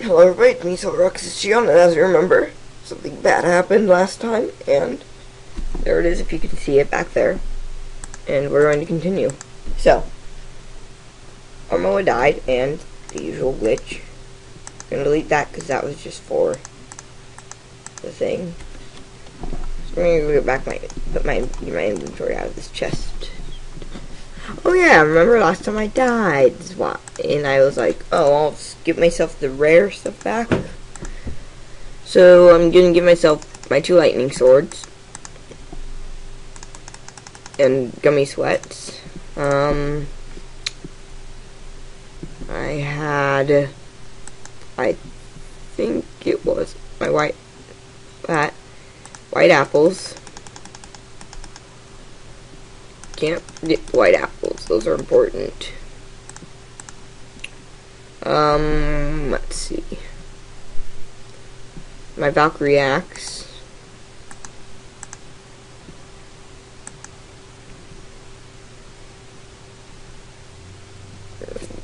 Hello everybody, it's me, Silverrox, it's Gion, and as you remember, something bad happened last time, and there it is if you can see it back there. And we're going to continue. So, Armoa died, and the usual glitch. I'm going to delete that because that was just for the thing. So I'm going to go back put my inventory out of this chest. Oh yeah, remember last time I died, and I was like, oh, I'll just give myself the rare stuff back. So I'm gonna give myself my 2 lightning swords and gummy sweats. I had, I think it was my white apples. Can't forget white apples, those are important. Let's see. My Valkyrie axe.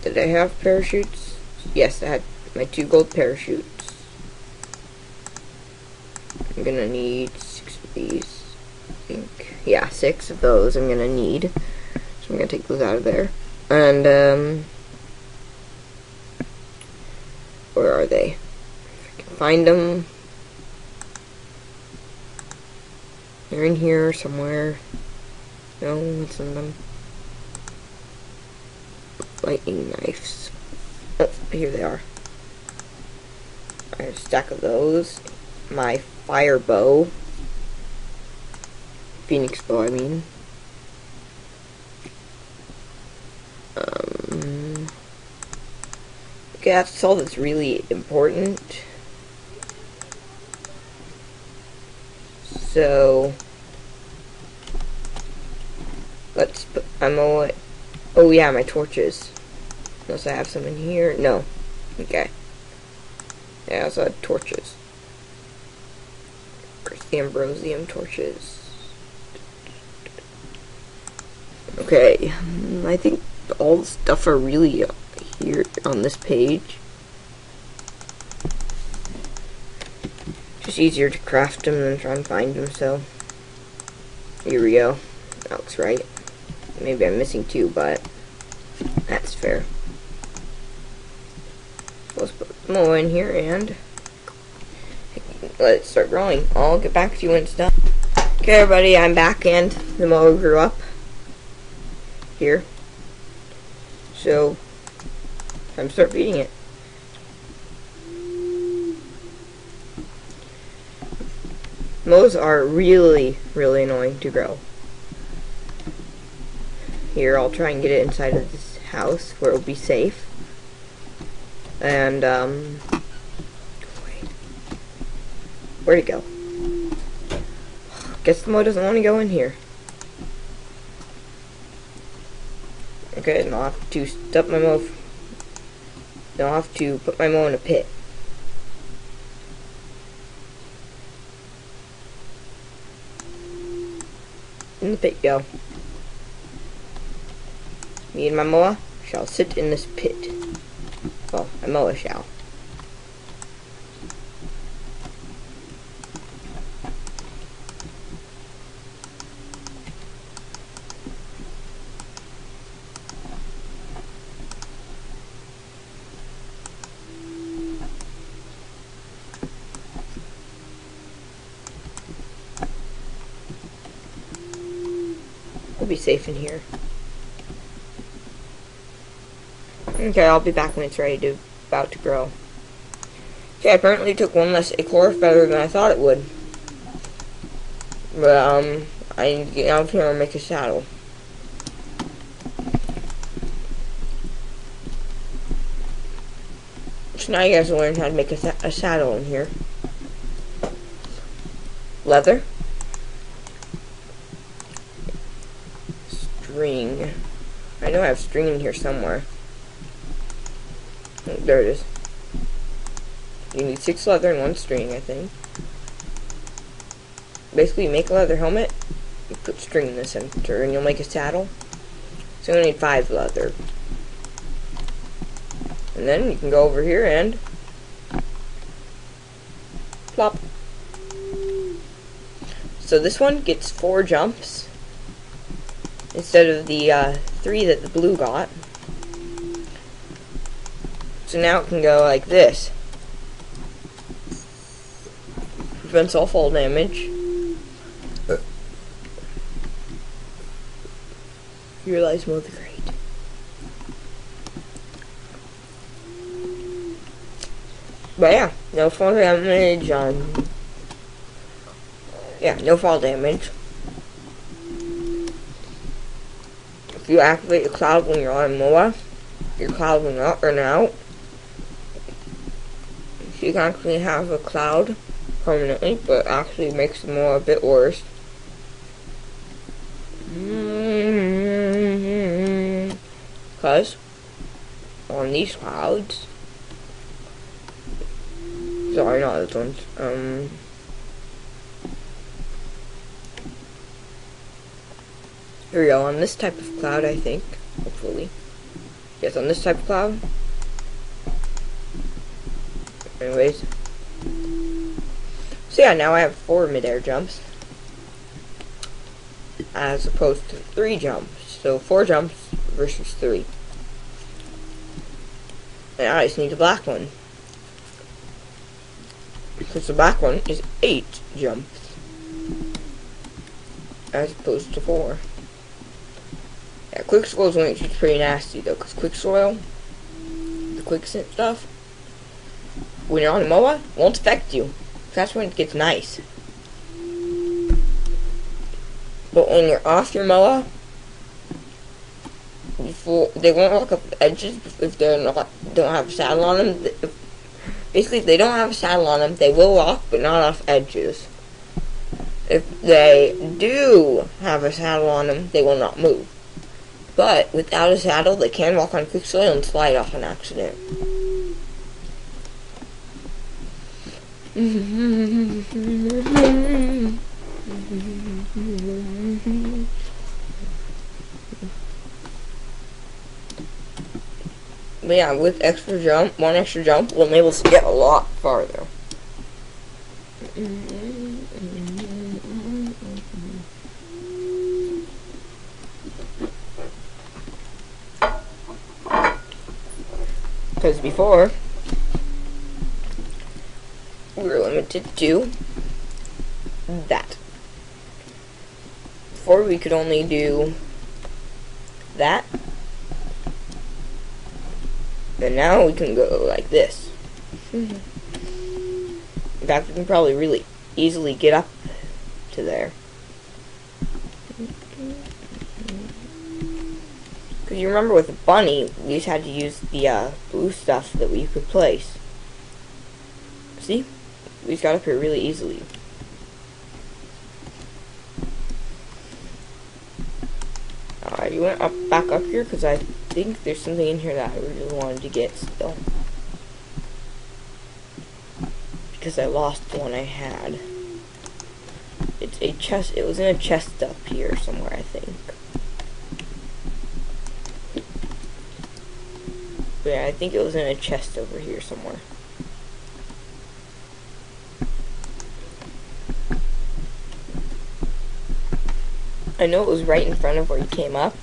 Did I have parachutes? Yes, I had my 2 gold parachutes. I'm gonna need 6 of these, I think. Yeah, 6 of those I'm gonna need. So I'm gonna take those out of there. And, where are they? If I can find them. They're in here somewhere. No, it's in them. Lightning knives. Oh, here they are. I have a stack of those. My fire bow. Phoenix bow, I mean. Okay, that's all that's really important. So, let's put, oh yeah, my torches. Unless I have some in here. No. Okay. Yeah, I also had torches. Where's the ambrosium torches? Okay, I think all the stuff are really here on this page. Just easier to craft them than try and find them, so here we go. That looks right. Maybe I'm missing 2, but that's fair. So let's put more in here and let it start growing. I'll get back to you when it's done. Okay, everybody, I'm back and the mower grew up here. So, time to start feeding it. Mows are really, really annoying to grow. Here, I'll try and get it inside of this house where it'll be safe. And, wait. Where'd it go? Guess the mow doesn't want to go in here. Okay, then I'll have to stuff my mow. Then I'll have to put my mow in a pit. In the pit go. Me and my moa shall sit in this pit. Well, my moa shall. We'll be safe in here. Okay, I'll be back when it's about to grow. Okay, apparently it took 1 less acorn feather than I thought it would. But, I need to get out of here and make a saddle. So now you guys will learn how to make a saddle in here. Leather. String. I know I have string in here somewhere. Oh, there it is. You need 6 leather and 1 string, I think. Basically, you make a leather helmet, you put string in the center, and you'll make a saddle. So you only need 5 leather. And then you can go over here and Plop. So this one gets 4 jumps instead of the 3 that the blue got. So now it can go like this. Prevents all fall damage. Realize mode the great. But yeah, no fall damage on. Yeah, no fall damage. If you activate the cloud when you're on MOA, your cloud will not run out. So you can actually have a cloud permanently, but actually makes the MOA a bit worse. Because on these clouds, sorry, not those ones. Here we go, on this type of cloud, I think, hopefully. Yes, on this type of cloud. Anyways. So yeah, now I have 4 mid-air jumps. As opposed to 3 jumps. So 4 jumps versus 3. And I just need the black one. Because the black one is 8 jumps. As opposed to 4. Yeah, quick soil's when it's pretty nasty though, because quick soil, the quicksand stuff, when you're on a MOA, won't affect you. That's when it gets nice. But when you're off your MOA, they won't walk up the edges if don't have a saddle on them. Basically, if they don't have a saddle on them, they will walk, but not off edges. If they do have a saddle on them, they will not move. But without a saddle, they can walk on quick soil and slide off an accident. But yeah, with extra jump, 1 extra jump, we'll be able to get a lot farther. Because before, we were limited to that. Before we could only do that. And now we can go like this. In fact, we can probably really easily get up to there. Because you remember with the bunny, we just had to use the blue stuff that we could place. See? We just got up here really easily. Alright, you went back up here because I think there's something in here that I really wanted to get still. Because I lost the one I had. It's a chest. It was in a chest up here somewhere, I think. But yeah, I think it was in a chest over here somewhere. I know it was right in front of where you came up.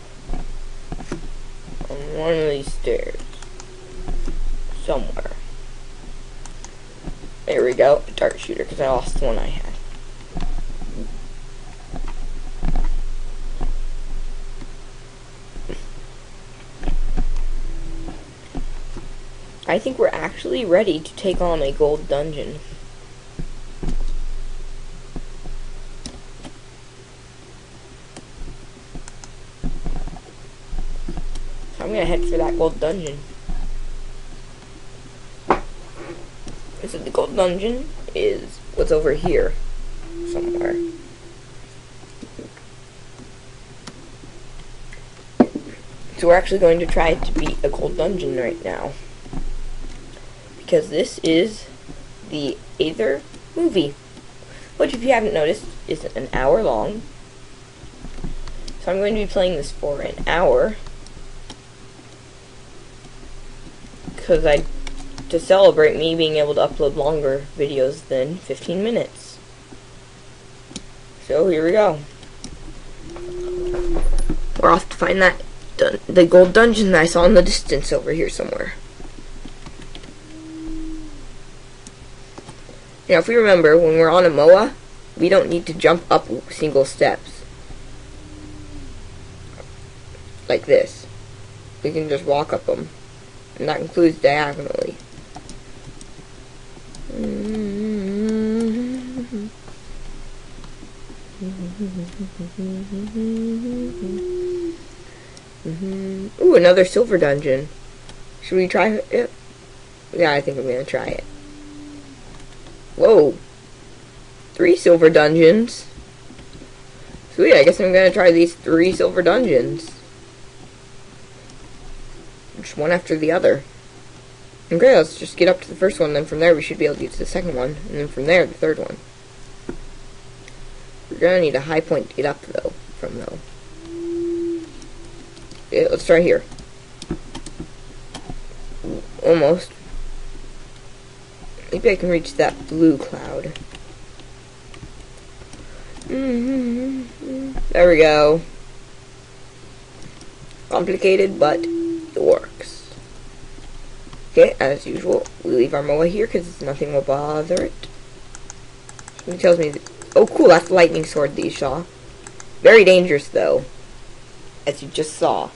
On one of these stairs. Somewhere. There we go. A dart shooter, because I lost the one I had. I think we're actually ready to take on a gold dungeon. So I'm gonna head for that gold dungeon. So the gold dungeon is what's over here somewhere. So we're actually going to try to beat a gold dungeon right now. Because this is the Aether movie, which, if you haven't noticed, is an hour long. So I'm going to be playing this for an hour, because I to celebrate me being able to upload longer videos than 15 minutes. So here we go. We're off to find that the gold dungeon that I saw in the distance over here somewhere. Now, if we remember, when we're on a MOA, we don't need to jump up single steps. Like this. We can just walk up them. And that includes diagonally. Ooh, another silver dungeon. Should we try it? Yeah, I think I'm gonna try it. Whoa. 3 silver dungeons. Sweet, I guess I'm gonna try these 3 silver dungeons. Just one after the other. Okay, let's just get up to the first one, then from there we should be able to get to the second one, and then from there, the third one. We're gonna need a high point to get up, though, from though. Okay, let's try here. Almost. Maybe I can reach that blue cloud. There we go. Complicated, but it works. Okay, as usual, we leave our MOA here because nothing will bother it. It tells me that, oh cool, that's the lightning sword that you saw. Very dangerous though, as you just saw.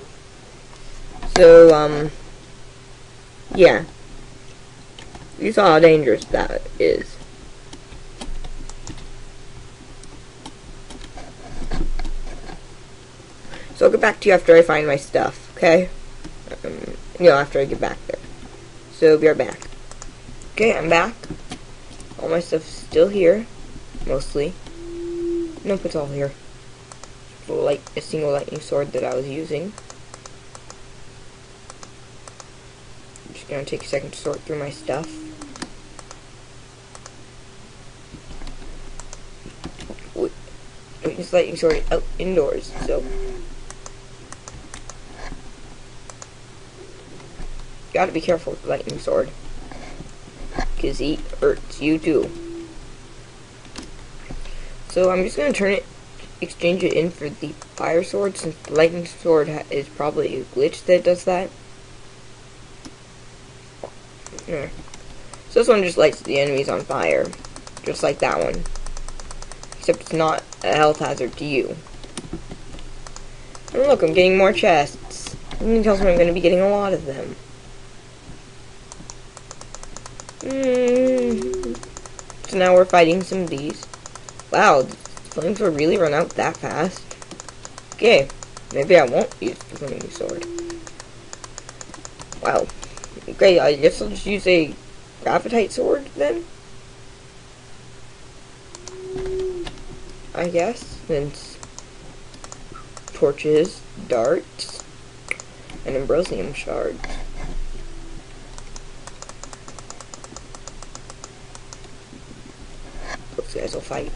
So, yeah. You saw how dangerous that is. So I'll get back to you after I find my stuff, okay? After I get back there. So, be right back. Okay, I'm back. All my stuff's still here. Mostly. Nope, it's all here. Like a single lightning sword that I was using. I'm just gonna take a second to sort through my stuff. This lightning sword out indoors, so gotta be careful with the lightning sword, because he hurts you too. So I'm just gonna exchange it in for the fire sword, since the lightning sword is probably a glitch that does that. Yeah. So this one just lights the enemies on fire, just like that one. Except it's not a health hazard to you. And look, I'm getting more chests. And it tells me I'm going to be getting a lot of them. So now we're fighting some of these. Wow, the flames will really run out that fast. Okay, maybe I won't use the flaming sword. Wow. Okay, I guess I'll just use a graphite sword then? I guess, since torches, darts, and ambrosium shards. Those guys will fight.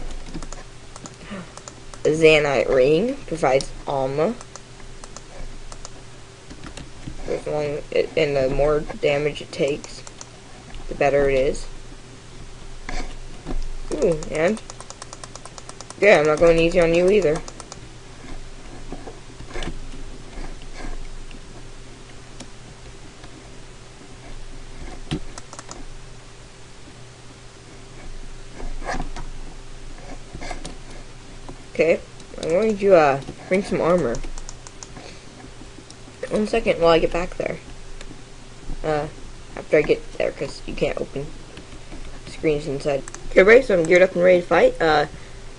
A Zanite ring provides armor. And the more damage it takes, the better it is. Ooh, and yeah, I'm not going easy on you either. Okay, I'm going to bring some armor. 1 second while I get back there. After I get there, because you can't open screens inside. Okay, right, so I'm geared up and ready to fight.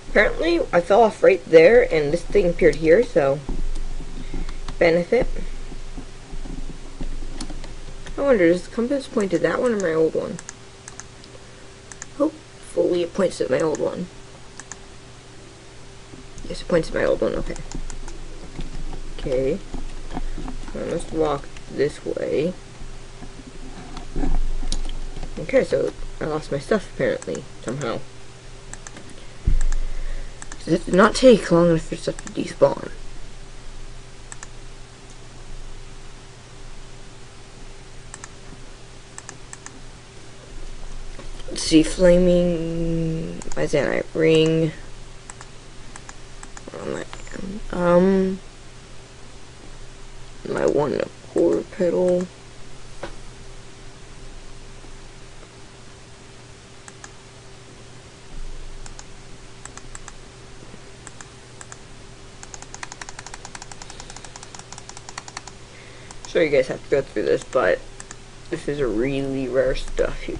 Apparently, I fell off right there, and this thing appeared here, so benefit. I wonder, does the compass point to that one or my old one? Hopefully it points at my old one. Yes, it points at my old one, okay. Okay. I must walk this way. Okay, so I lost my stuff, apparently, somehow. So this did not take long enough for stuff to despawn. Let's see, flaming, my Zanite ring. My one core pedal. So you guys have to go through this, but this is a really rare stuff here.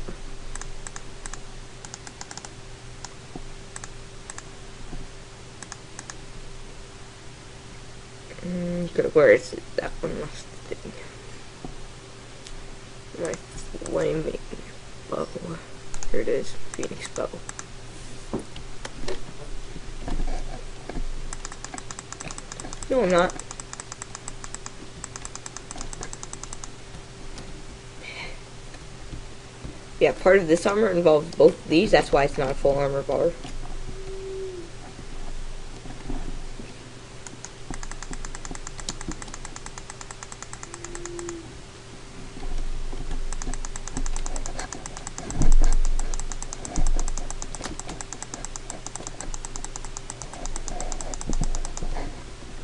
Where is it? That one last thing. My flaming bow. Here it is, Phoenix bow. No, I'm not. Yeah, part of this armor involves both of these. That's why it's not a full armor bar.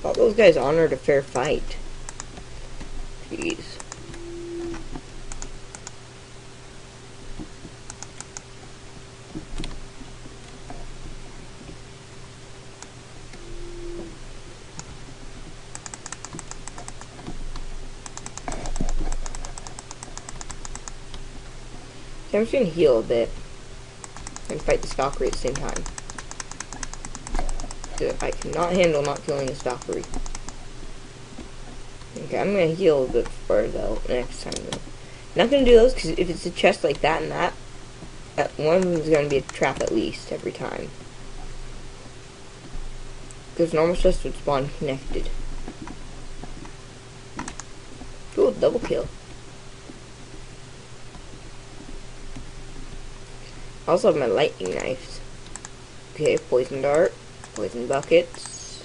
All those guys honored a fair fight. Jeez. I'm just gonna heal a bit and fight the stalker at the same time. I cannot handle not killing a stalker. Okay, I'm gonna heal a bit for though next time though. Not gonna do those because if it's a chest like that and that, one of them is gonna be a trap at least every time. Because normal chests would spawn connected. Cool, double kill. I also have my lightning knives. Okay, poison dart, poison buckets,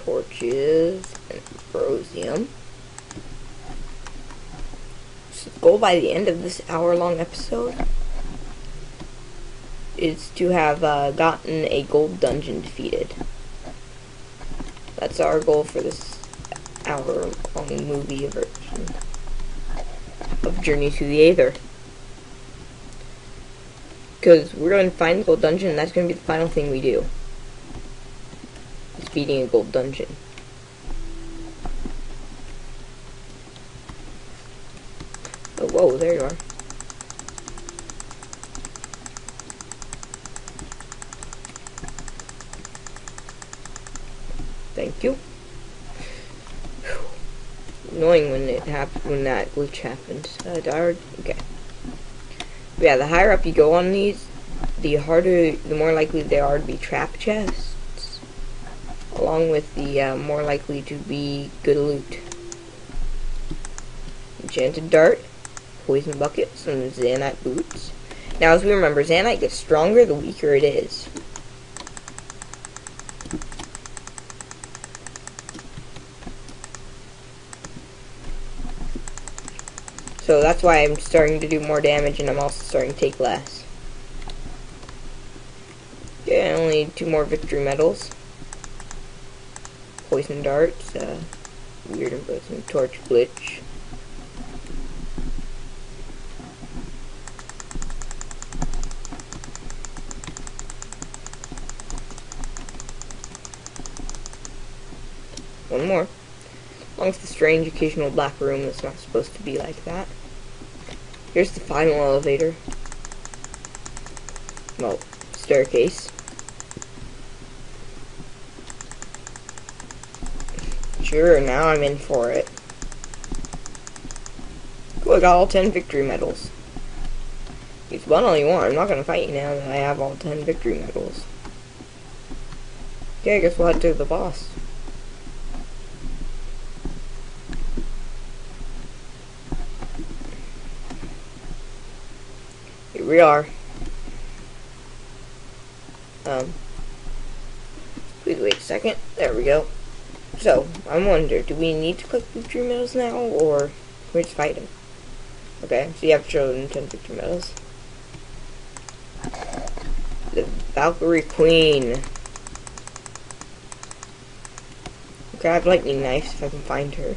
torches, and ambrosium. So the goal by the end of this hour-long episode is to have gotten a gold dungeon defeated. That's our goal for this hour-long movie version of Journey to the Aether. Because we're going to find the gold dungeon, and that's going to be the final thing we do. Is beating a gold dungeon. Oh, whoa, there you are. Thank you. Whew. Annoying when that glitch happens. Okay. Yeah, the higher up you go on these, the more likely they are to be trap chests, along with the more likely to be good loot. Enchanted dart, poison bucket, some Zanite boots. Now, as we remember, Zanite gets stronger the weaker it is. So that's why I'm starting to do more damage, and I'm also starting to take less. Okay, I only need 2 more victory medals. Poison darts, weird and torch glitch. One more. Along with the strange occasional black room that's not supposed to be like that. Here's the final elevator. Well, staircase. Sure, now I'm in for it. Cool, I got all 10 victory medals. Use one all you want. I'm not gonna fight you now that I have all 10 victory medals. Okay, I guess we'll head to the boss. Here we are. Please wait a second. There we go. So, I wonder, do we need to click victory medals now, or can we just fight him? Okay, so you have to show them 10 victory medals. The Valkyrie Queen. Grab lightning knives if I can find her.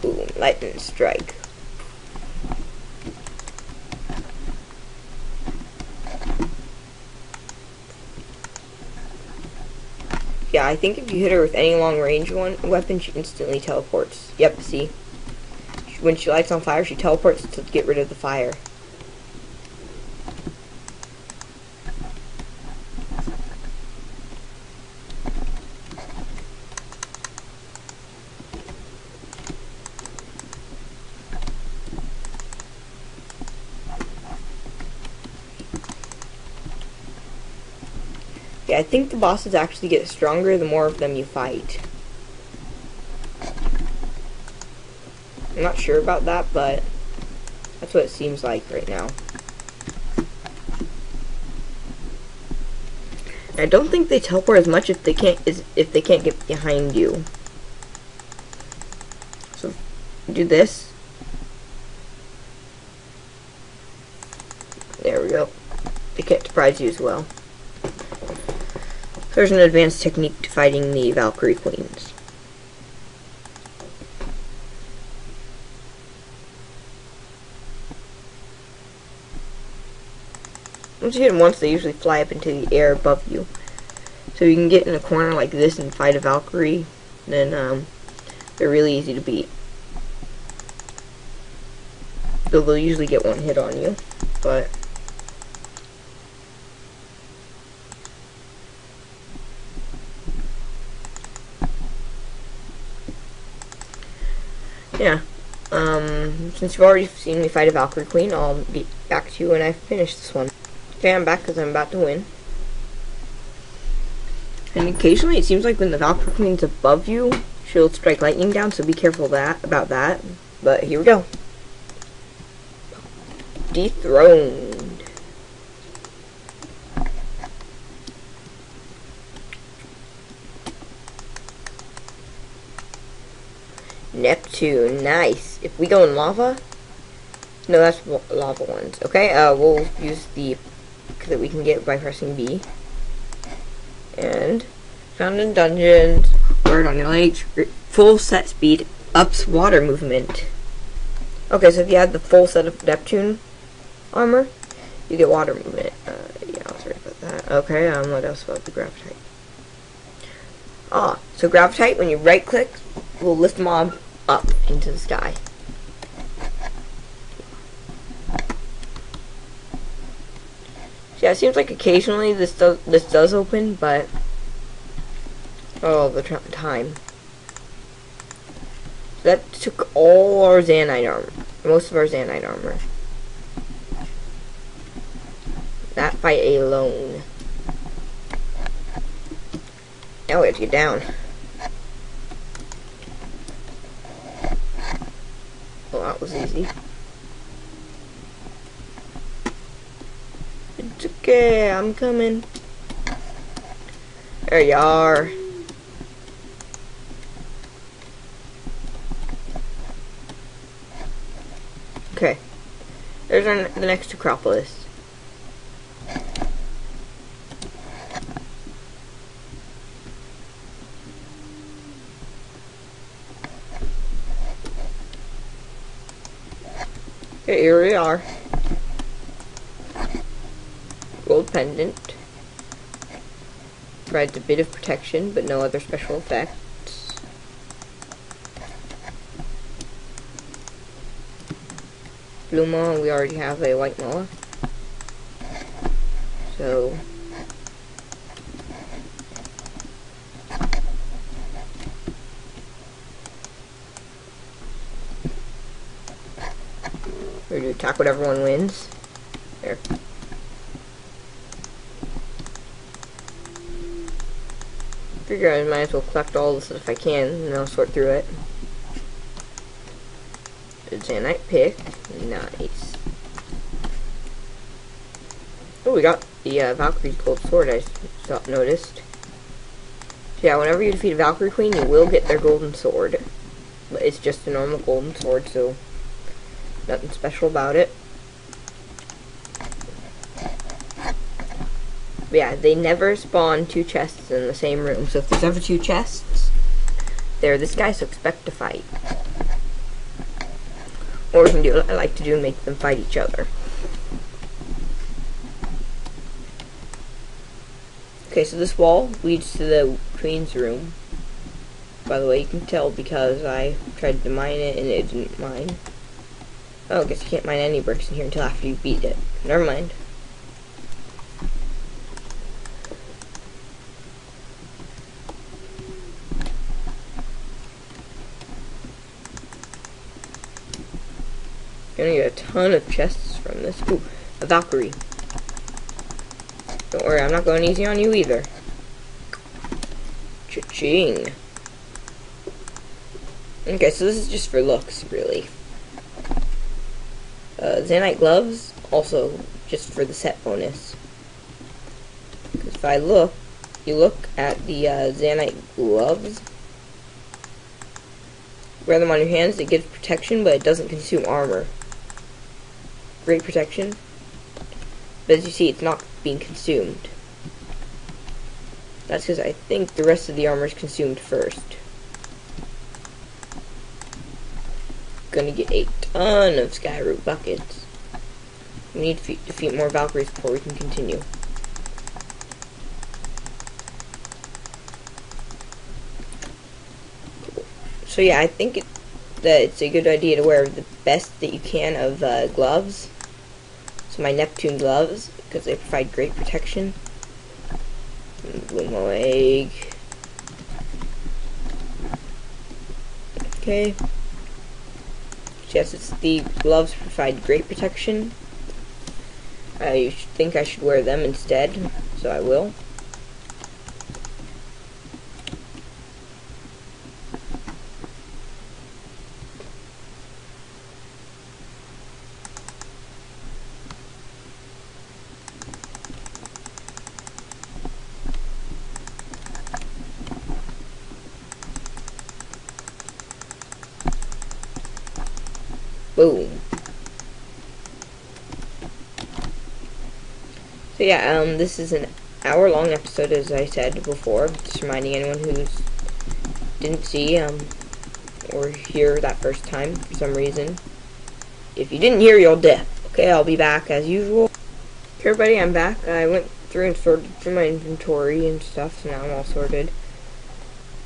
Boom, lightning strike. Yeah, I think if you hit her with any long range weapon, she instantly teleports. Yep, see? When she lights on fire, she teleports to get rid of the fire. Yeah, I think the bosses actually get stronger the more of them you fight. I'm not sure about that, but that's what it seems like right now. I don't think they teleport as much if they can't get behind you. So do this. There we go. They can't surprise you as well. There's an advanced technique to fighting the Valkyrie Queens. Once you hit them once, they usually fly up into the air above you. So you can get in a corner like this and fight a Valkyrie, then they're really easy to beat. Though they'll usually get one hit on you, but yeah. Since you've already seen me fight a Valkyrie Queen, I'll be back to you when I finish this one. Okay, I'm back because I'm about to win. And occasionally it seems like when the Valkyrie Queen's above you, she'll strike lightning down, so be careful about that. But here we go. Dethroned. Neptune, nice. If we go in lava, no, that's lava ones. Okay, we'll use the that we can get by pressing B. And found in dungeons. Word on your legs. Full set speed ups water movement. Okay, so if you had the full set of Neptune armor, you get water movement. Yeah, I was right about that. Okay, what else about the Gravitite? So Gravitite, when you right click, will lift the mob up into the sky. So yeah, it seems like occasionally this does open, but the time. So that took all our Zanite armor, most of our Zanite armor. That fight alone. Now we have to get down. Well, that was easy. It's okay, I'm coming. There you are. Okay. There's the next Acropolis. Okay, here we are. Gold pendant. Provides a bit of protection, but no other special effects. Blue maw, we already have a white maw. So we're going to attack whatever one wins. There. Figure I might as well collect all this if I can, and I'll sort through it. Zanite pick. Nice. Oh, Oh, we got the Valkyrie's gold sword, I noticed. So yeah, whenever you defeat a Valkyrie Queen, you will get their golden sword. But it's just a normal golden sword, so nothing special about it. But yeah, they never spawn 2 chests in the same room, so if there's ever 2 chests, they're this guy, so expect to fight. Or we can do what I like to do and make them fight each other. Okay, so this wall leads to the Queen's room. By the way, you can tell because I tried to mine it and it didn't mine. Oh, I guess you can't mine any bricks in here until after you beat it. Never mind. Gonna get a ton of chests from this. Ooh, a Valkyrie. Don't worry, I'm not going easy on you either. Cha-ching. Okay, so this is just for looks, really. Zanite gloves, also just for the set bonus. Because if you look at the Zanite gloves, wear them on your hands, it gives protection, but it doesn't consume armor. Great protection. But as you see, it's not being consumed. That's because I think the rest of the armor is consumed first. Gonna get a ton of Skyroot buckets. We need to defeat more Valkyries before we can continue. So yeah, I think that it's a good idea to wear the best that you can of gloves. So my Neptune gloves, because they provide great protection. Glue my leg. Okay. Yes, the gloves provide great protection. I think I should wear them instead, so I will. Boom. So yeah, this is an hour-long episode, as I said before. Just reminding anyone who didn't see or hear that first time for some reason. If you didn't hear, you'll deaf. Okay, I'll be back as usual. Okay, everybody, I'm back. I went through and sorted through my inventory and stuff, so now I'm all sorted.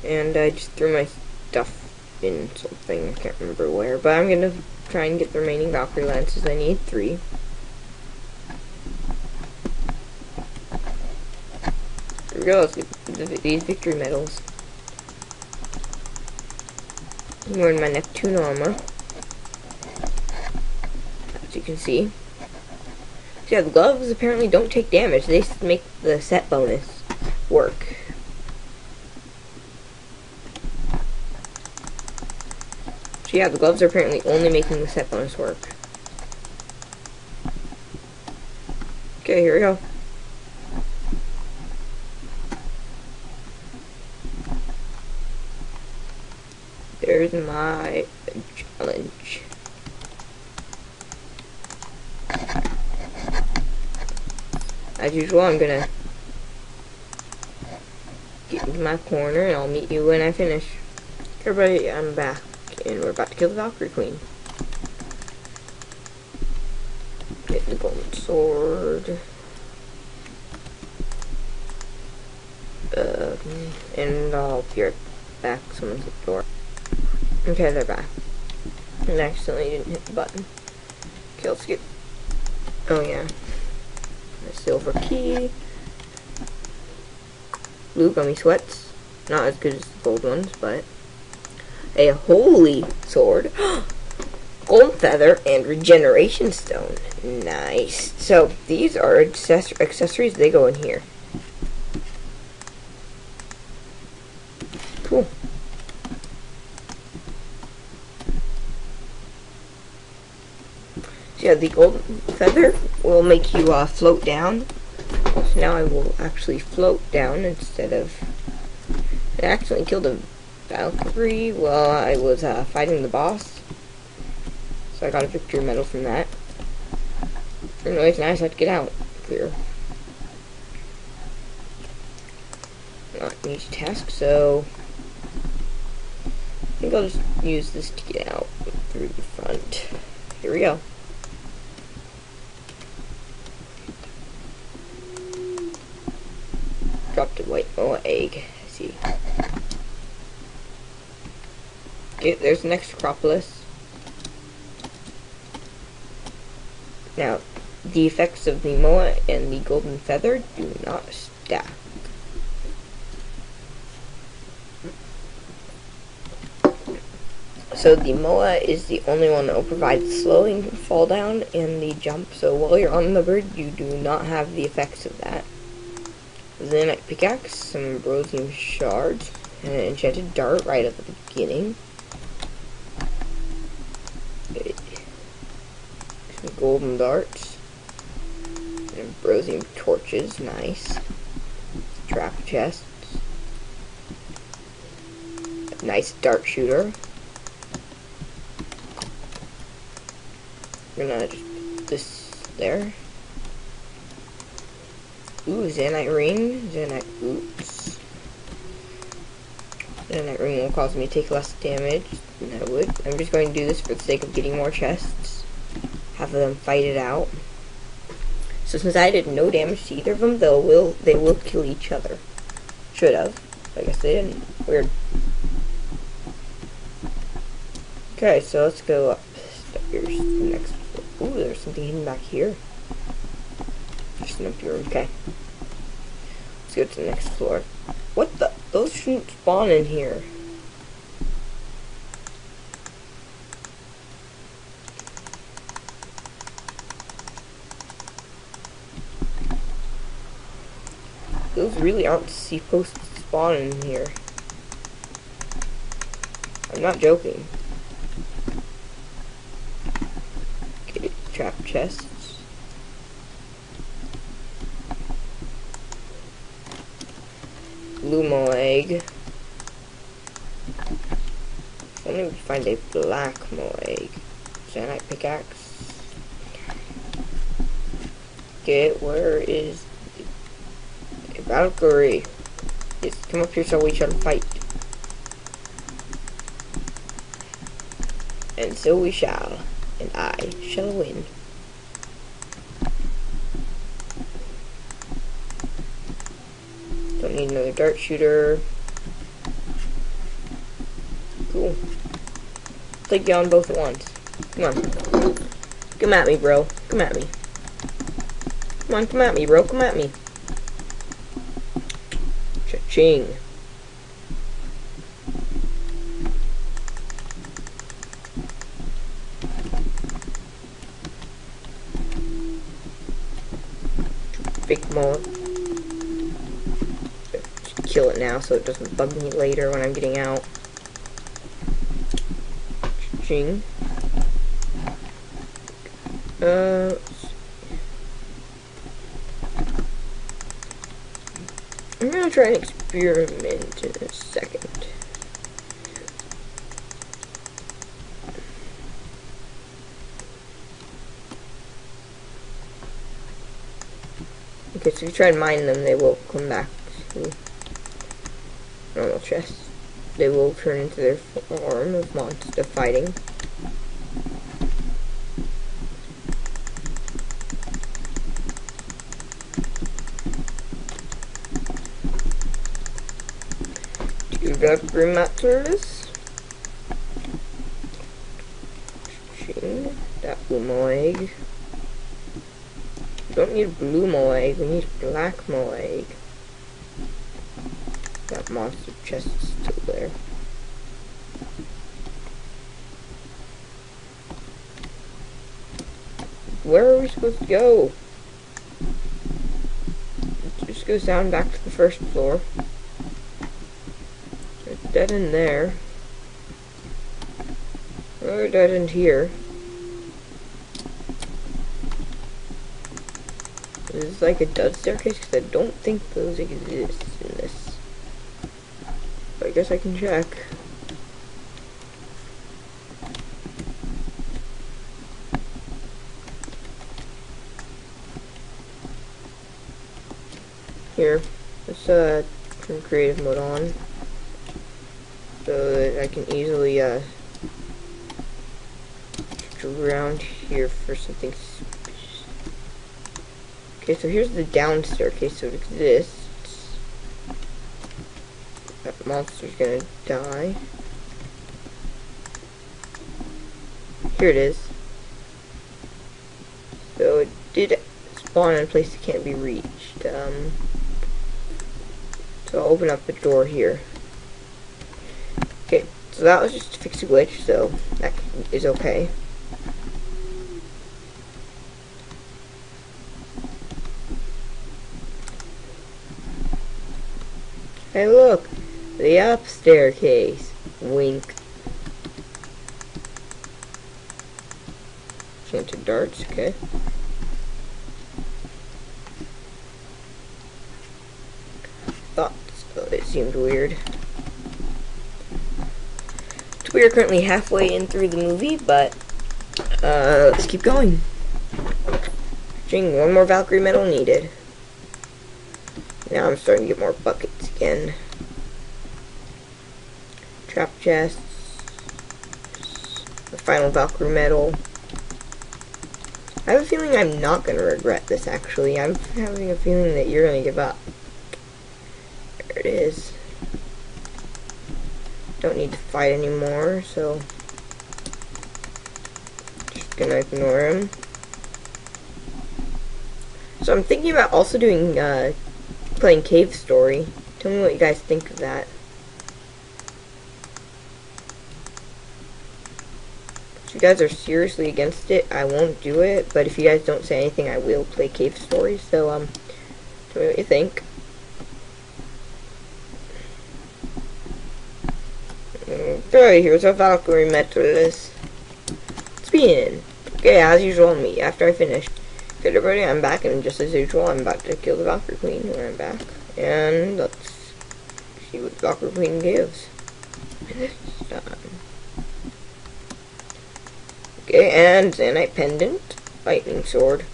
And I just threw my stuff in something, I can't remember where, but I'm gonna try and get the remaining Valkyrie lances. I need 3. Here we go, let's get these victory medals. I'm wearing my Neptune armor, as you can see. So yeah, the gloves apparently don't take damage, they just make the set bonus work. So yeah, the gloves are apparently only making the set bonus work. Okay, here we go. There's my challenge. As usual, I'm gonna get into my corner and I'll meet you when I finish. Everybody, I'm back. And we're about to kill the Valkyrie Queen. Get the golden sword. And I'll be right back. Someone's at the door. Okay, they're back. And I accidentally didn't hit the button. Okay, let's get... Oh, yeah. A silver key. Blue gummy sweats. Not as good as the gold ones, but... A holy sword, golden feather, and regeneration stone. Nice. So these are accessories. They go in here. Cool. So yeah, the golden feather will make you float down now I will actually float down instead of... I accidentally killed a Valkyrie while I was fighting the boss. So I got a victory medal from that. Anyways, now I just have to get out. Clear. Not an easy task, so... I think I'll just use this to get out through the front. Here we go. Dropped a white moa egg. I see. Okay, there's the next Acropolis. Now, the effects of the moa and the golden feather do not stack. So the moa is the only one that will provide slowing, fall down, and the jump. So while you're on the bird, you do not have the effects of that. Then a pickaxe, some ambrosium shards, and an enchanted dart right at the beginning. Some golden darts. And ambrosium torches, nice. Trap chests. A nice dart shooter. We're gonna just put this there. Ooh, Zanite ring. Zanite boots. Zanite ring will cause me to take less damage than I would. I'm just going to do this for the sake of getting more chests. Have them fight it out. So since I did no damage to either of them, they will kill each other. Should have. I guess they didn't. Weird. Okay, so let's go up. Here's the next floor. Ooh, there's something hidden back here. Just an empty room. Okay. Let's go to the next floor. What the? Those shouldn't spawn in here. Those really aren't supposed to spawn in here. I'm not joking. Okay, trap chests. Blue moa egg. If only we find a black moa egg. Zanite pickaxe. Okay, where is a Valkyrie? Yes, come up here so we shall fight. And so we shall. And I shall win. Don't need another dart shooter. Cool. Take you on both at once. Come on. Come at me, bro. Come at me. Come on, come at me, bro. Come at me. Cha-ching. Big moa. Kill it now so it doesn't bug me later when I'm getting out. Ching. I'm gonna try an experiment in a second. Okay, so if you try and mine them, they will come back to normal chests. They will turn into their form of monster fighting. Do not bring that service. That blue moa egg. We don't need a blue moa egg, we need a black moa egg. That monster chest is still there. Where are we supposed to go? It just goes down back to the first floor. There's a dead end there. Another dead end here. Is this like a dud staircase? Because I don't think those exist in this. But I guess I can check. Here, let's turn creative mode on so that I can easily search around here for something suspicious. Okay, so here's the down staircase, so it exists. That monster's gonna die. Here it is. So it did spawn in a place that can't be reached. So I'll open up the door here. Okay, so that was just to fix a glitch, so that is okay. Hey look, the up staircase. Wink. Enchanted darts, okay. Thought so, it seemed weird. So we are currently halfway in through the movie, but let's keep going. One more Valkyrie medal needed. Now I'm starting to get more buckets again. Trap chests. The final Valkyrie medal. I have a feeling I'm not going to regret this, actually. I'm having a feeling that you're going to give up. There it is. Don't need to fight anymore, so just gonna ignore him. So I'm thinking about also doing playing Cave Story. Tell me what you guys think of that. If you guys are seriously against it, I won't do it, but if you guys don't say anything, I will play Cave Story. So tell me what you think. Okay, here's our Valkyrie Metros. Spin. Okay, as usual, me. After I finish. Okay, everybody, I'm back, and just as usual, I'm about to kill the Valkyrie Queen when I'm back. And let's see what the Valkyrie Queen gives. This time. Okay, and Zanite Pendant, Lightning Sword,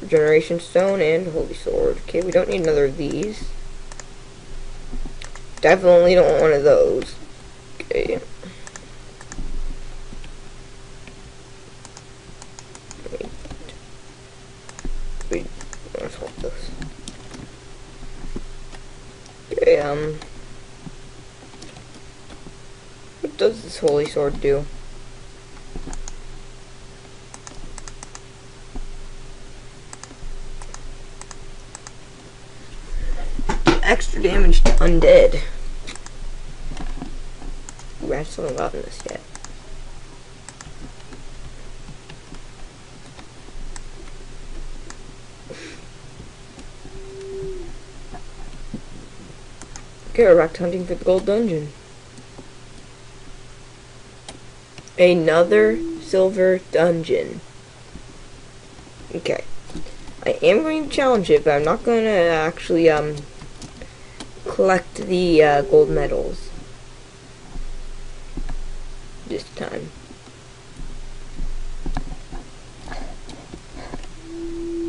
Regeneration Stone, and Holy Sword. Okay, we don't need another of these. Definitely don't want one of those. Okay. Wait, let's hold this. Okay, what does this Holy Sword do? Extra damage to undead. Ooh, I still haven't gotten this yet. Okay, we're back to hunting for the gold dungeon. Another silver dungeon. Okay. I am going to challenge it, but I'm not going to actually, collect the, gold medals. This time.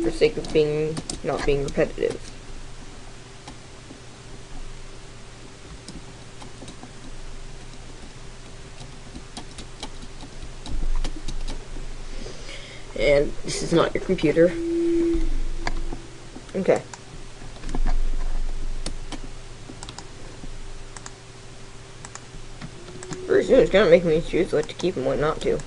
For sake of not being repetitive. And this is not your computer. Okay. Pretty soon it's gonna make me choose what to keep and what not to.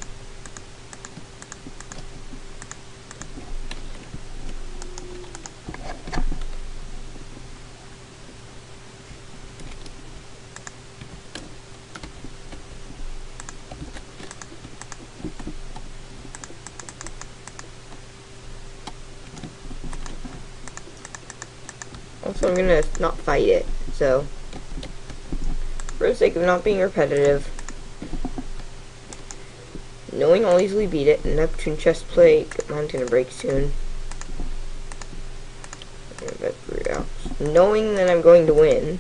Also, I'm gonna not fight it, so for the sake of not being repetitive, knowing I'll easily beat it, Neptune chest plate, mine's gonna break soon. knowing that I'm going to win,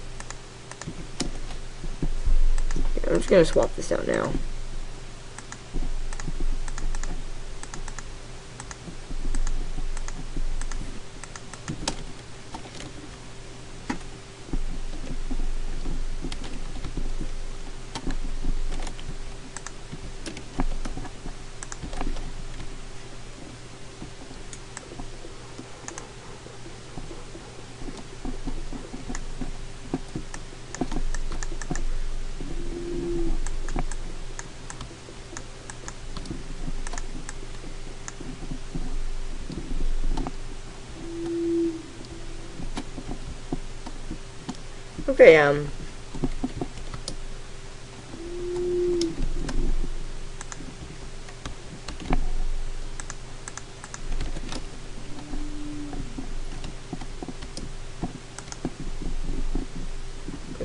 I'm just gonna swap this out now. Okay,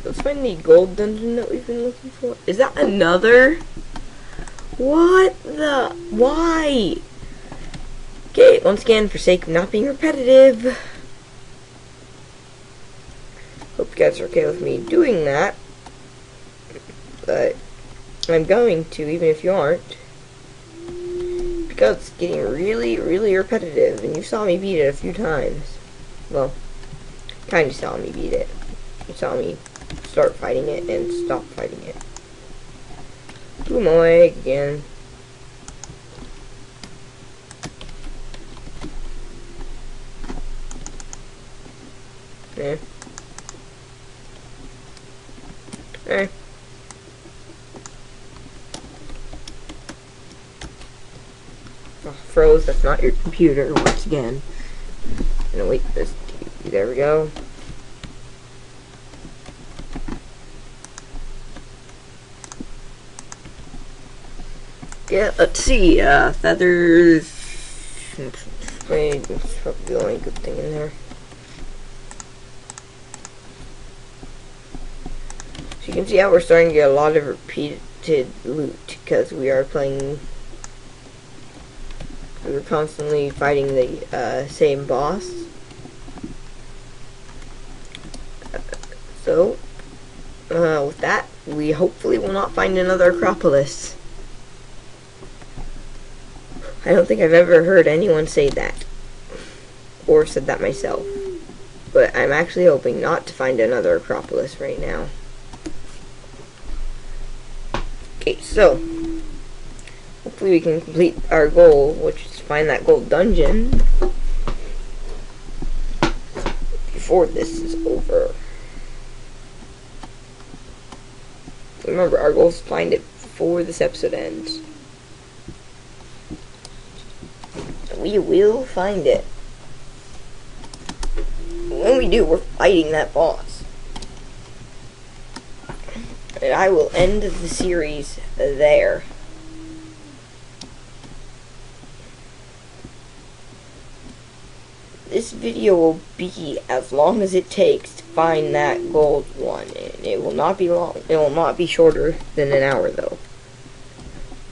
let's find the gold dungeon that we've been looking for. Is that another? What the? Why? Okay, once again, for sake of not being repetitive, hope you guys are okay with me doing that, but I'm going to, even if you aren't, because it's getting really, really repetitive, and you saw me beat it a few times. Well, kind of saw me beat it. You saw me start fighting it and stop fighting it. Boom my egg again. Eh. Eh. Oh, froze. That's not your computer once again. No, wait. There we go. Yeah, let's see, feathers. Wait, that's probably the only good thing in there. So you can see how we're starting to get a lot of repeated loot, because we are playing, we're constantly fighting the same boss. So, with that, we hopefully will not find another Acropolis. I don't think I've ever heard anyone say that, or said that myself, but I'm actually hoping not to find another Acropolis right now. Okay, so, hopefully we can complete our goal, which is to find that gold dungeon, before this is over. Remember, our goal is to find it before this episode ends. We will find it. When we do, we're fighting that boss. And I will end the series there. This video will be as long as it takes to find that gold one. And it will not be long. It will not be shorter than an hour, though.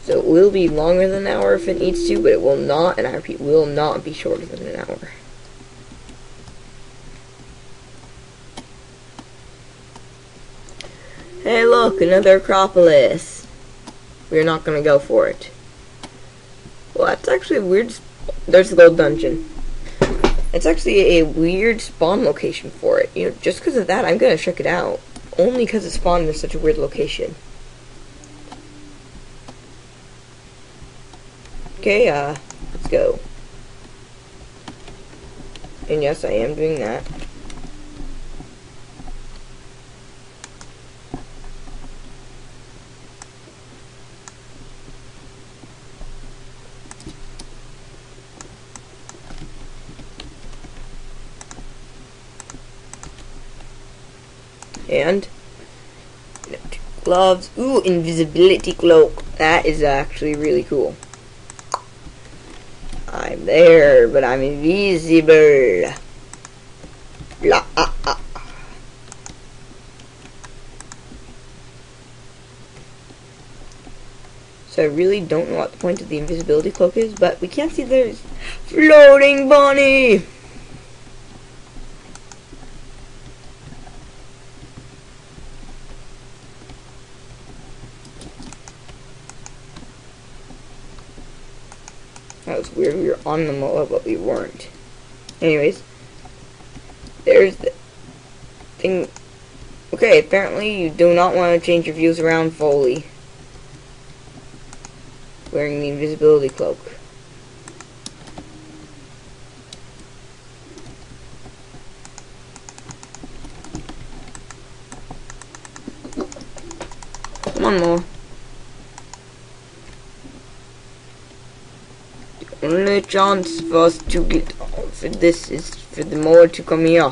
So it will be longer than an hour if it needs to, but it will not, and I repeat, will not be shorter than an hour. Hey look, another Acropolis. We're not gonna go for it. Well, that's actually a weird, there's the gold dungeon. It's actually a weird spawn location for it. You know, just because of that, I'm gonna check it out. Only because it spawned in such a weird location. Okay, let's go. And yes, I am doing that. And gloves. Ooh, invisibility cloak. That is actually really cool. I'm there, but I'm invisible. La, So I really don't know what the point of the invisibility cloak is, but we can't see there's floating bunny. weird. We were on the MOA, but we weren't. Anyways, there's the thing. Okay, apparently you do not want to change your views around fully. Wearing the invisibility cloak. Come on, Moa. The only chance for us to get for this is for the Moa to come here.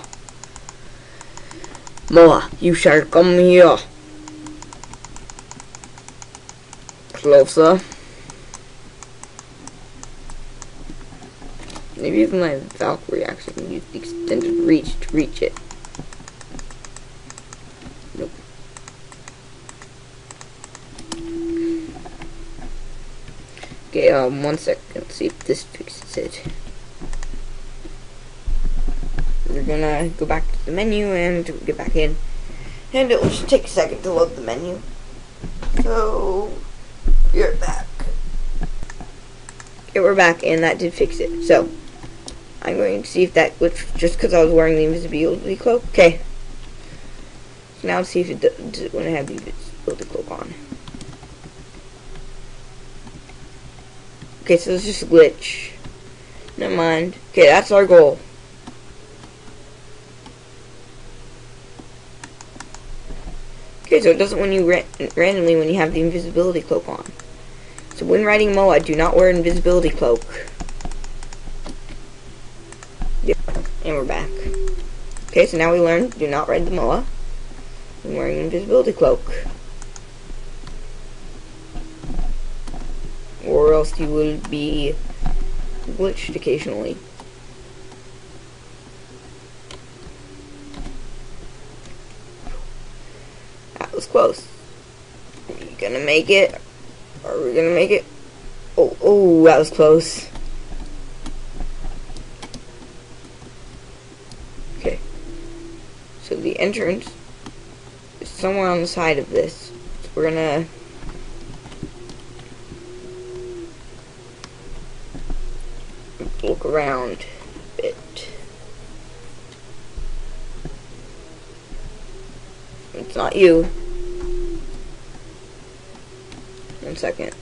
Moa, you shall come here. Closer. Maybe even my Valkyrie actually can use the extended reach to reach it. Nope. Okay, 1 second. Let's see if this fixes it. We're gonna go back to the menu and get back in. And it will just take a second to load the menu. So, we're back. Okay, we're back, and that did fix it. So, I'm going to see if that glitched just because I was wearing the invisibility cloak. Okay. So now let's see if it does it when I have the invisibility cloak on. Okay, so it's just a glitch. Never mind. Okay, that's our goal. Okay, so it doesn't when you randomly when you have the invisibility cloak on. So when riding MOA, do not wear an invisibility cloak. Yep, and we're back. Okay, so now we learned do not ride the MOA when wearing an invisibility cloak. Or else you will be glitched occasionally. That was close. Are we gonna make it? Are we gonna make it? Oh, that was close. Okay. So the entrance is somewhere on the side of this. So we're gonna look around a bit. It's not you. 1 second.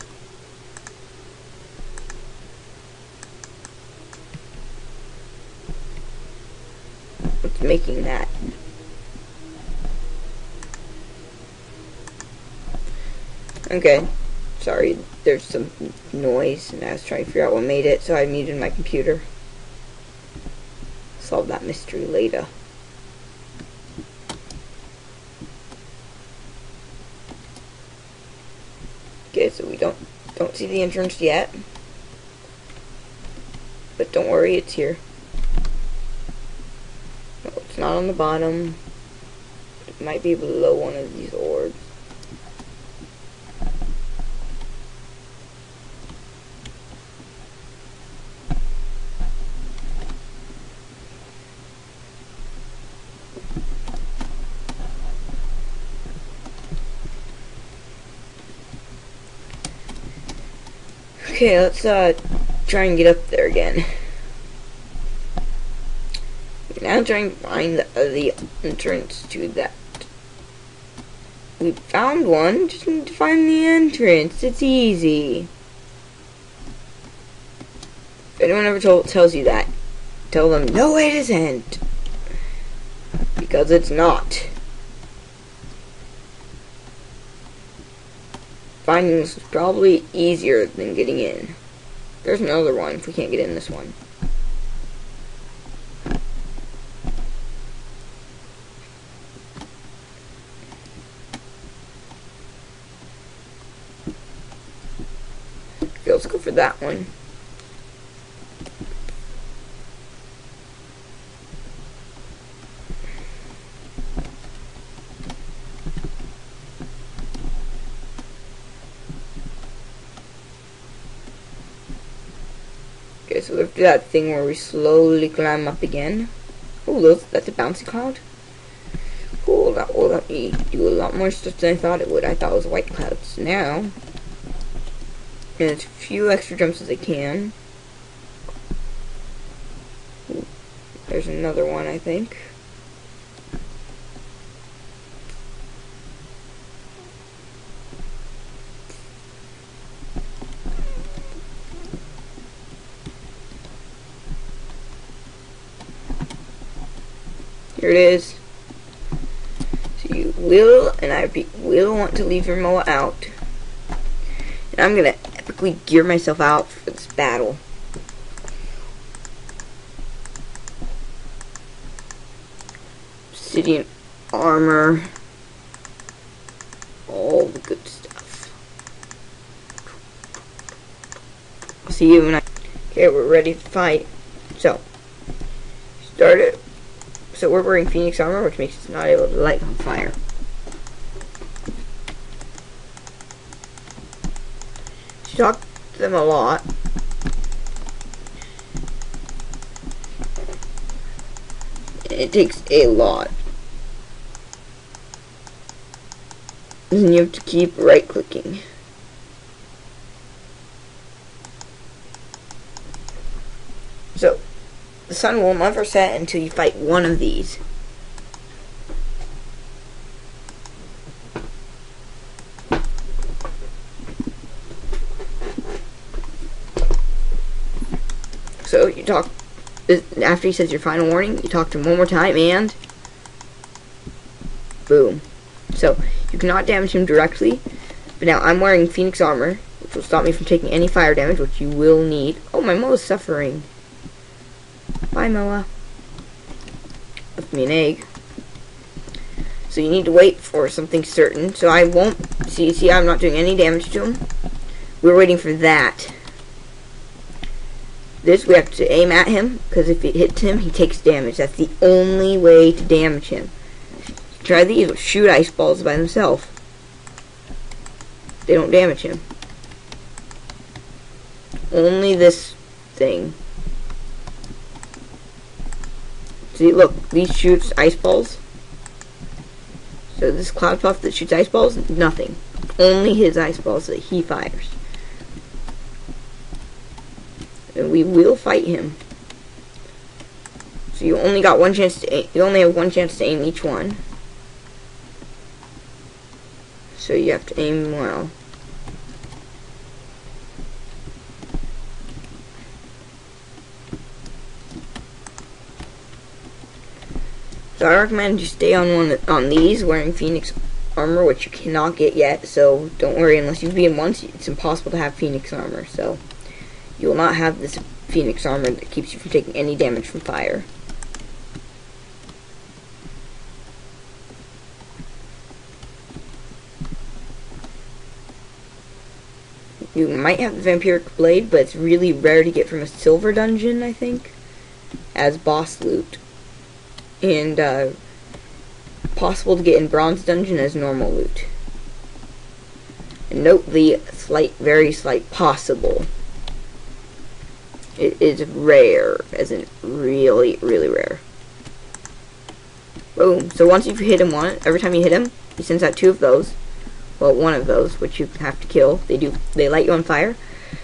What's making that? Okay. Sorry, there's some noise, and I was trying to figure out what made it, so I muted my computer. Solve that mystery later. Okay, so we don't see the entrance yet, but don't worry, it's here. No, it's not on the bottom. It might be below one of these orbs. Okay, let's try and get up there again. We're now trying to find the entrance to that. We found one, just need to find the entrance. It's easy. If anyone ever tells you that, tell them, no it isn't. Because it's not. Finding this is probably easier than getting in. There's another one if we can't get in this one. Okay, let's go for that one. Okay, so we have to do that thing where we slowly climb up again. Oh, that's a bouncy cloud. Cool, that will let me do a lot more stuff than I thought it would. I thought it was white clouds. Now, and it's a few extra jumps as I can. There's another one, I think. Here it is. So you will, and I repeat, will want to leave your Moa out. And I'm gonna epically gear myself out for this battle. Obsidian armor. All the good stuff. I'll see you when Okay, we're ready to fight. So, start it. So we're wearing Phoenix armor, which makes us not able to light on fire. You talk to them a lot. It takes a lot. And you have to keep right clicking. So, the sun will never set until you fight one of these. So, you talk, after he says your final warning, you talk to him one more time and boom. So, you cannot damage him directly, but now I'm wearing Phoenix armor, which will stop me from taking any fire damage, which you will need. Oh, my Moa is suffering. Bye, Moa. Left me an egg. So you need to wait for something certain. So I won't... See, I'm not doing any damage to him. We're waiting for that. This, we have to aim at him, because if it hits him, he takes damage. That's the only way to damage him. Try these, shoot ice balls by themselves. They don't damage him. Only this thing. See, look, these shoots ice balls. So this cloud puff that shoots ice balls, nothing. Only his ice balls that he fires. And we will fight him. So you only got one chance to aim, you only have one chance to aim each one. So you have to aim well. So I recommend you stay on these, wearing Phoenix armor, which you cannot get yet. So don't worry, unless you've been once, it's impossible to have Phoenix armor. So you will not have this Phoenix armor that keeps you from taking any damage from fire. You might have the Vampiric Blade, but it's really rare to get from a silver dungeon, I think, as boss loot. And possible to get in bronze dungeon as normal loot. And note the very slight possible. It is rare, as in really, really rare. Boom. So once you've hit him every time you hit him, he sends out two of those. Well, one of those, which you have to kill. They light you on fire.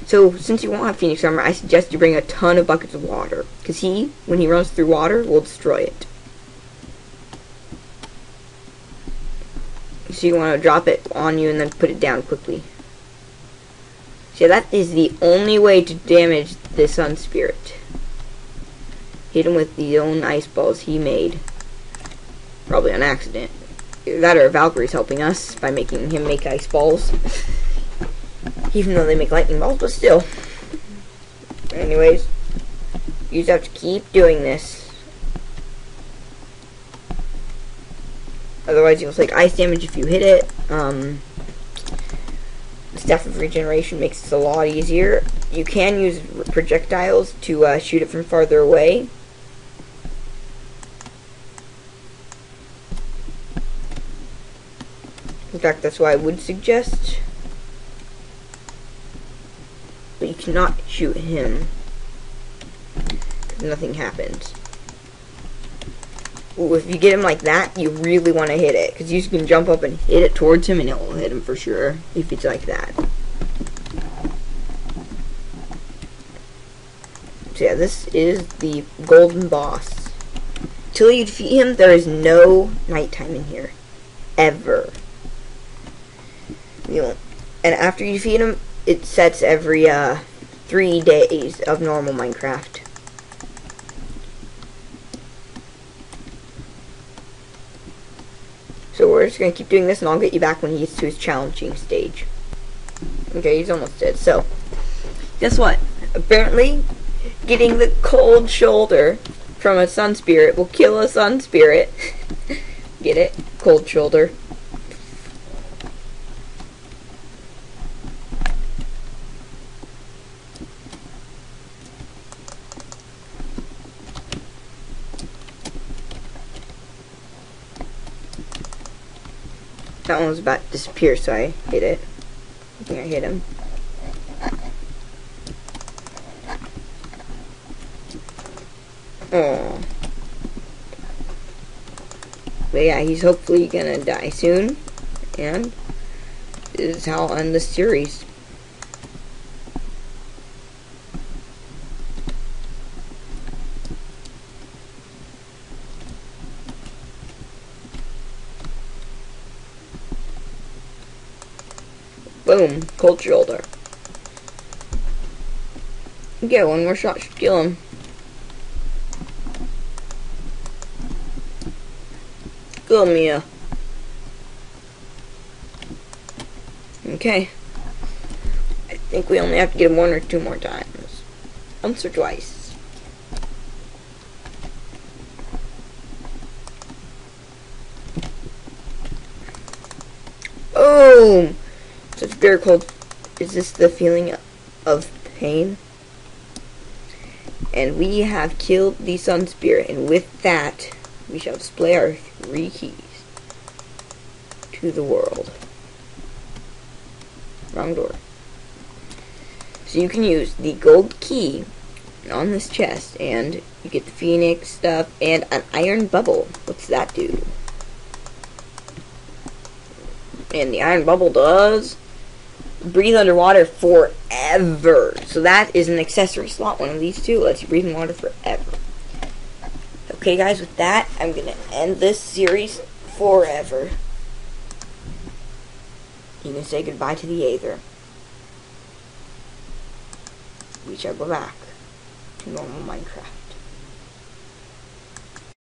So, since you won't have Phoenix armor, I suggest you bring a ton of buckets of water. Because when he runs through water, will destroy it. So you want to drop it on you and then put it down quickly. So that is the only way to damage the Sun Spirit. Hit him with the own ice balls he made. Probably on accident. That or Valkyrie's helping us by making him make ice balls. Even though they make lightning balls, but still. Anyways, you just have to keep doing this. Otherwise, you'll take ice damage if you hit it. The Staff of Regeneration makes it a lot easier. You can use projectiles to shoot it from farther away. In fact, that's what I would suggest. But you cannot shoot him, because nothing happens. Ooh, if you get him like that, you really want to hit it, because you can jump up and hit it towards him, and it will hit him for sure, if it's like that. So yeah, this is the golden boss. till you defeat him, there is no nighttime in here. Ever. And after you defeat him, it sets every 3 days of normal Minecraft. So we're just going to keep doing this, and I'll get you back when he gets to his challenging stage. Okay, he's almost dead. So, guess what? Apparently, getting the cold shoulder from a sun spirit will kill a sun spirit. Get it? Cold shoulder. That one was about to disappear, so I hit it. I think I hit him. Oh. But yeah, he's hopefully gonna die soon. And this is how I'll end the series. Boom, cold shoulder. Okay, one more shot should kill him. Go, Mia. Okay. I think we only have to get him 1 or 2 more times. Once or twice. Boom! Such bitter cold. Is this the feeling of pain? And we have killed the sun spirit, and with that, we shall display our 3 keys to the world. Wrong door. So you can use the gold key on this chest, and you get the phoenix stuff and an iron bubble. What's that do? And the iron bubble does breathe underwater forever. So that is an accessory slot. One of these two lets you breathe in water forever. Okay, guys, with that, I'm going to end this series forever. You can say goodbye to the aether. We shall go back to normal Minecraft.